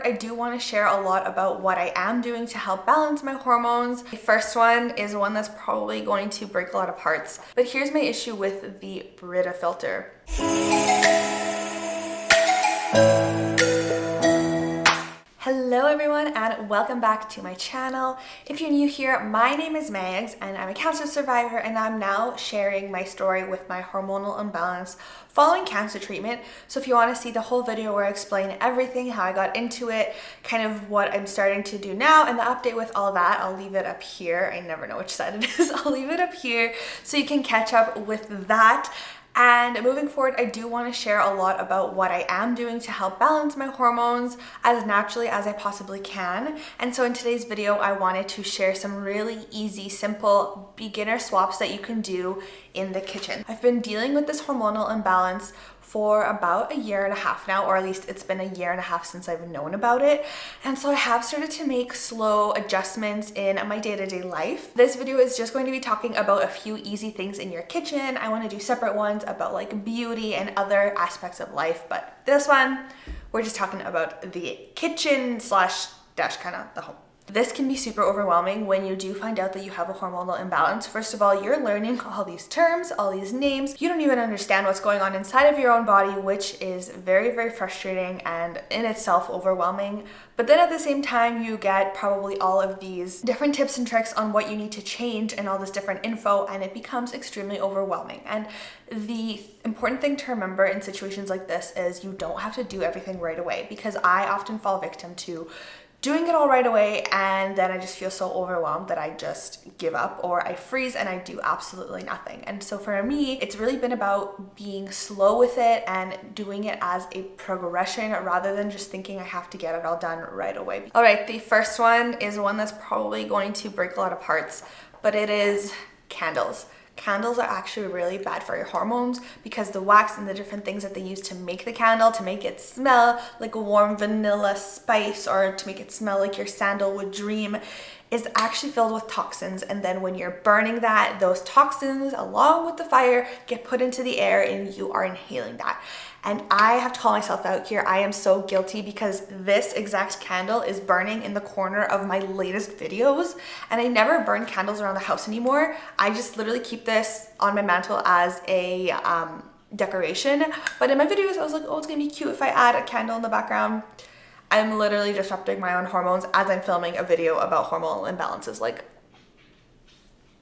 I do want to share a lot about what I am doing to help balance my hormones. The first one is one that's probably going to break a lot of hearts, but here's my issue with the Brita filter. Hello everyone and welcome back to my channel. If you're new here, my name is Megs and I'm a cancer survivor, and I'm now sharing my story with my hormonal imbalance following cancer treatment. So if you want to see the whole video where I explain everything, how I got into it, kind of what I'm starting to do now, and the update with all that, I'll leave it up here. I never know which side it is. I'll leave it up here so you can catch up with that. And moving forward, I do want to share a lot about what I am doing to help balance my hormones as naturally as I possibly can. And so in today's video, I wanted to share some really easy, simple beginner swaps that you can do in the kitchen. I've been dealing with this hormonal imbalance for about a year and a half now, or at least it's been a year and a half since I've known about it. And so I have started to make slow adjustments in my day-to-day life. This video is just going to be talking about a few easy things in your kitchen. I want to do separate ones about like beauty and other aspects of life, but this one, we're just talking about the kitchen slash dash kind of the home. This can be super overwhelming when you do find out that you have a hormonal imbalance. First of all, you're learning all these terms, all these names. You don't even understand what's going on inside of your own body, which is very, very frustrating and in itself overwhelming. But then at the same time, you get probably all of these different tips and tricks on what you need to change and all this different info, and it becomes extremely overwhelming. And the important thing to remember in situations like this is you don't have to do everything right away, because I often fall victim to doing it all right away, and then I just feel so overwhelmed that I just give up or I freeze and I do absolutely nothing. And so for me, it's really been about being slow with it and doing it as a progression rather than just thinking I have to get it all done right away. All right, the first one is one that's probably going to break a lot of hearts, but it is candles. Candles are actually really bad for your hormones because the wax and the different things that they use to make the candle, to make it smell like a warm vanilla spice or to make it smell like your sandalwood dream, is actually filled with toxins. And then when you're burning that, those toxins along with the fire get put into the air and you are inhaling that. And I have to call myself out here. I am so guilty because this exact candle is burning in the corner of my latest videos, and I never burn candles around the house anymore. I just literally keep this on my mantle as a decoration. But in my videos, I was like, oh, it's gonna be cute if I add a candle in the background. I'm literally disrupting my own hormones as I'm filming a video about hormonal imbalances. Like,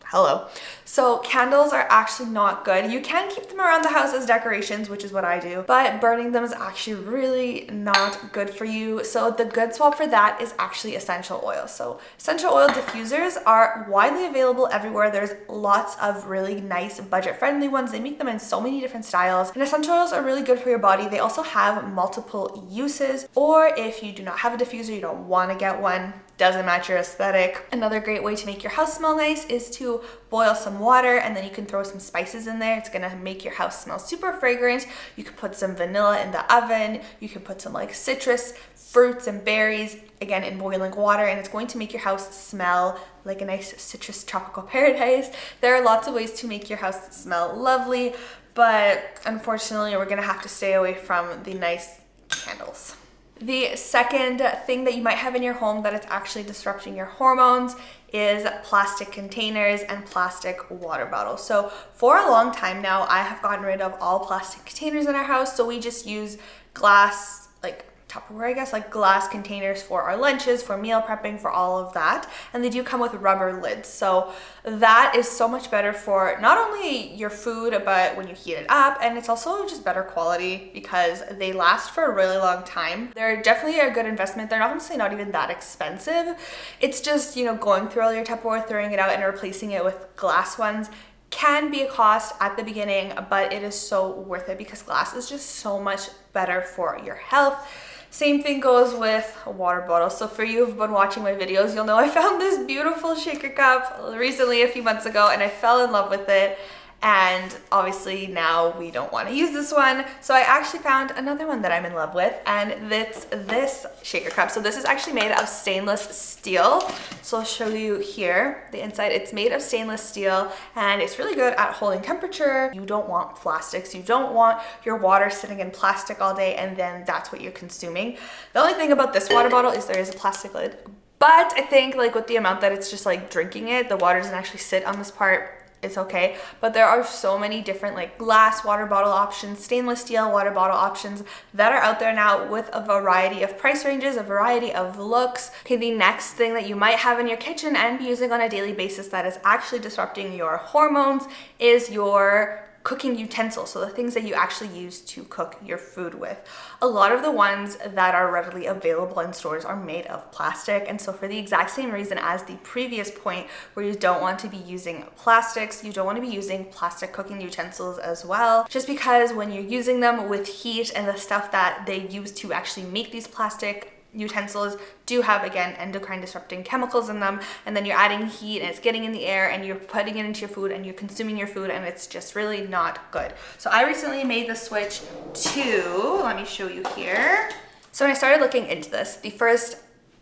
hello. So candles are actually not good. You can keep them around the house as decorations, which is what I do, but burning them is actually really not good for you. So the good swap for that is actually essential oils. So essential oil diffusers are widely available everywhere. There's lots of really nice budget-friendly ones. They make them in so many different styles, and essential oils are really good for your body. They also have multiple uses, or if you do not have a diffuser, you don't want to get one, doesn't match your aesthetic. Another great way to make your house smell nice is to boil some water and then you can throw some spices in there. It's gonna make your house smell super fragrant. You can put some vanilla in the oven. You can put some like citrus fruits and berries, again, in boiling water, and it's going to make your house smell like a nice citrus tropical paradise. There are lots of ways to make your house smell lovely, but unfortunately, we're gonna have to stay away from the nice candles. The second thing that you might have in your home that is actually disrupting your hormones is plastic containers and plastic water bottles. So for a long time now, I have gotten rid of all plastic containers in our house. So we just use glass, like Tupperware, I guess, like glass containers for our lunches, for meal prepping, for all of that. And they do come with rubber lids. So that is so much better for not only your food, but when you heat it up, and it's also just better quality because they last for a really long time. They're definitely a good investment. They're honestly not even that expensive. It's just, you know, going through all your Tupperware, throwing it out and replacing it with glass ones can be a cost at the beginning, but it is so worth it because glass is just so much better for your health. Same thing goes with a water bottle. So for you who've been watching my videos, you'll know I found this beautiful shaker cup recently, a few months ago, and I fell in love with it. And obviously now we don't want to use this one. So I actually found another one that I'm in love with, and it's this shaker cup. So this is actually made of stainless steel. So I'll show you here the inside. It's made of stainless steel and it's really good at holding temperature. You don't want plastics. You don't want your water sitting in plastic all day and then that's what you're consuming. The only thing about this water bottle is there is a plastic lid. But I think like with the amount that it's just like drinking it, the water doesn't actually sit on this part. It's okay. But there are so many different like glass water bottle options, stainless steel water bottle options that are out there now with a variety of price ranges, a variety of looks. Okay, the next thing that you might have in your kitchen and be using on a daily basis that is actually disrupting your hormones is your cooking utensils, so the things that you actually use to cook your food with. A lot of the ones that are readily available in stores are made of plastic, and so for the exact same reason as the previous point where you don't want to be using plastics, you don't want to be using plastic cooking utensils as well, just because when you're using them with heat and the stuff that they use to actually make these plastic utensils do have, again, endocrine disrupting chemicals in them, and then you're adding heat and it's getting in the air and you're putting it into your food and you're consuming your food and it's just really not good. So I recently made the switch to, let me show you here. So when I started looking into this, the first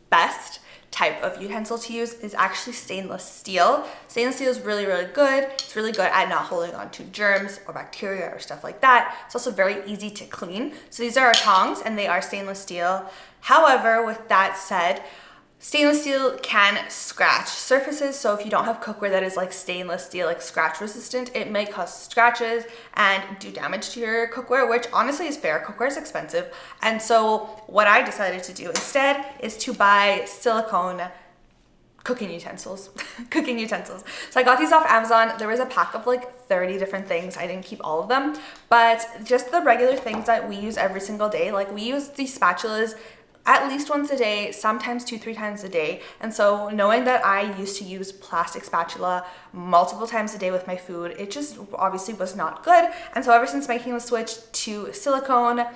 best type of utensil to use is actually stainless steel. Stainless steel is really, really good. It's really good at not holding on to germs or bacteria or stuff like that. It's also very easy to clean. So these are our tongs and they are stainless steel. However, with that said, stainless steel can scratch surfaces. So if you don't have cookware that is like stainless steel, like scratch resistant, it may cause scratches and do damage to your cookware, which honestly is fair. Cookware is expensive. And so what I decided to do instead is to buy silicone cooking utensils. So I got these off Amazon. There was a pack of like 30 different things. I didn't keep all of them, but just the regular things that we use every single day. Like we use these spatulas at least once a day, sometimes 2-3 times a day. And so knowing that I used to use plastic spatula multiple times a day with my food, it just obviously was not good. And so ever since making the switch to silicone,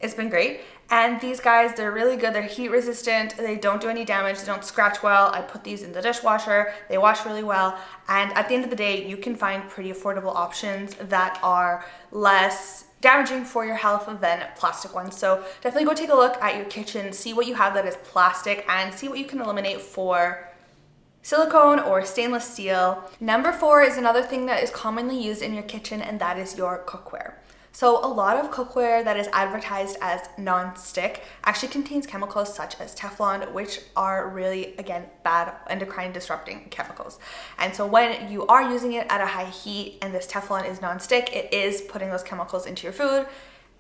it's been great. And these guys, they're really good. They're heat resistant. They don't do any damage. They don't scratch well. I put these in the dishwasher. They wash really well. And at the end of the day, you can find pretty affordable options that are less damaging for your health than plastic ones. So definitely go take a look at your kitchen, see what you have that is plastic, and see what you can eliminate for silicone or stainless steel. Number 4 is another thing that is commonly used in your kitchen, and that is your cookware. So a lot of cookware that is advertised as non-stick actually contains chemicals such as Teflon, which are really, again, bad endocrine disrupting chemicals. And so when you are using it at a high heat and this Teflon is non-stick, it is putting those chemicals into your food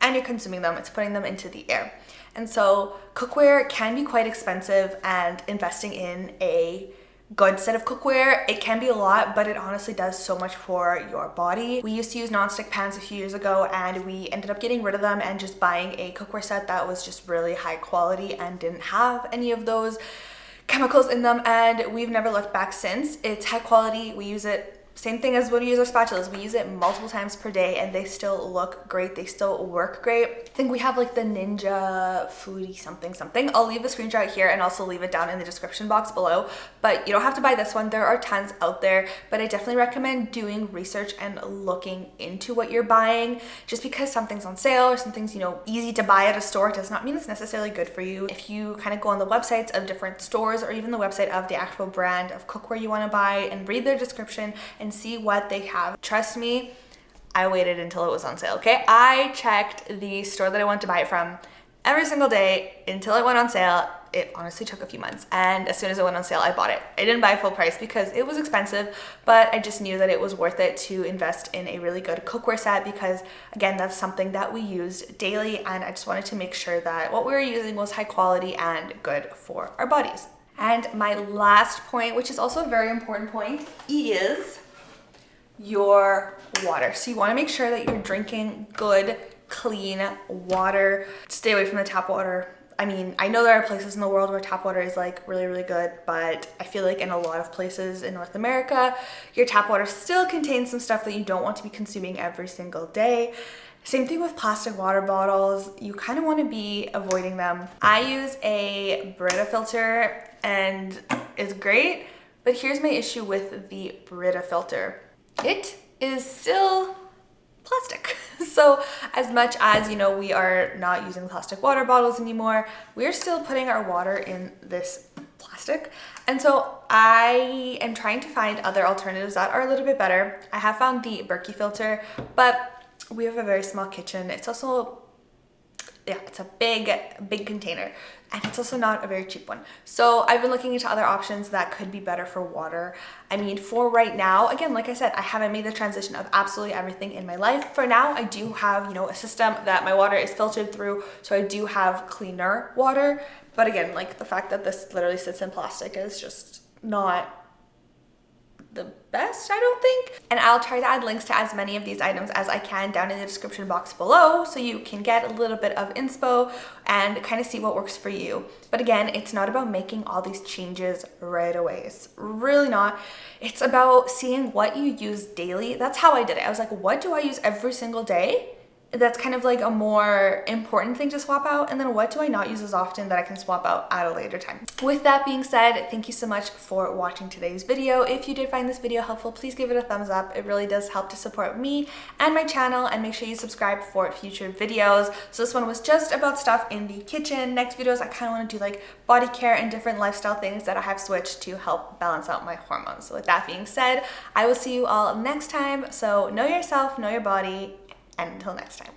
and you're consuming them. It's putting them into the air. And so cookware can be quite expensive, and investing in a good set of cookware, it can be a lot, but it honestly does so much for your body. We used to use non-stick pans a few years ago and we ended up getting rid of them and just buying a cookware set that was just really high quality and didn't have any of those chemicals in them, and we've never looked back since. It's high quality. We use it same thing as when we use our spatulas. We use it multiple times per day and they still look great. They still work great. I think we have like the Ninja Foodie something. I'll leave a screenshot here and also leave it down in the description box below. But you don't have to buy this one. There are tons out there, but I definitely recommend doing research and looking into what you're buying. Just because something's on sale or something's, you know, easy to buy at a store does not mean it's necessarily good for you. If you kind of go on the websites of different stores or even the website of the actual brand of cookware you want to buy and read their description and see what they have. Trust me, I waited until it was on sale, okay? I checked the store that I wanted to buy it from every single day until it went on sale. It honestly took a few months, and as soon as it went on sale, I bought it. I didn't buy full price because it was expensive, but I just knew that it was worth it to invest in a really good cookware set because, again, that's something that we used daily, and I just wanted to make sure that what we were using was high quality and good for our bodies. And my last point, which is also a very important point, is your water. So you want to make sure that you're drinking good, clean water. Stay away from the tap water. I mean, I know there are places in the world where tap water is like really, really good, but I feel like in a lot of places in North America, your tap water still contains some stuff that you don't want to be consuming every single day. Same thing with plastic water bottles. You kind of want to be avoiding them. I use a Brita filter and it's great, but here's my issue with the Brita filter. It is still plastic. So as much as, you know, we are not using plastic water bottles anymore, we're still putting our water in this plastic. And so I am trying to find other alternatives that are a little bit better. I have found the Berkey filter, but we have a very small kitchen. It's also, yeah, it's a big container, and it's also not a very cheap one. So I've been looking into other options that could be better for water. I mean, for right now, again, like I said, I haven't made the transition of absolutely everything in my life. For now, I do have, you know, a system that my water is filtered through, so I do have cleaner water. But again, like the fact that this literally sits in plastic is just not the best, I don't think. And I'll try to add links to as many of these items as I can down in the description box below, so you can get a little bit of inspo and kind of see what works for you. But again, it's not about making all these changes right away. It's really not. It's about seeing what you use daily. That's how I did it. I was like, what do I use every single day? That's kind of like a more important thing to swap out, and then what do I not use as often that I can swap out at a later time. With that being said, thank you so much for watching today's video. If you did find this video helpful, please give it a thumbs up. It really does help to support me and my channel, and make sure you subscribe for future videos. So this one was just about stuff in the kitchen. Next videos I kind of want to do like body care and different lifestyle things that I have switched to help balance out my hormones. So with that being said, I will see you all next time. So know yourself, know your body, and until next time.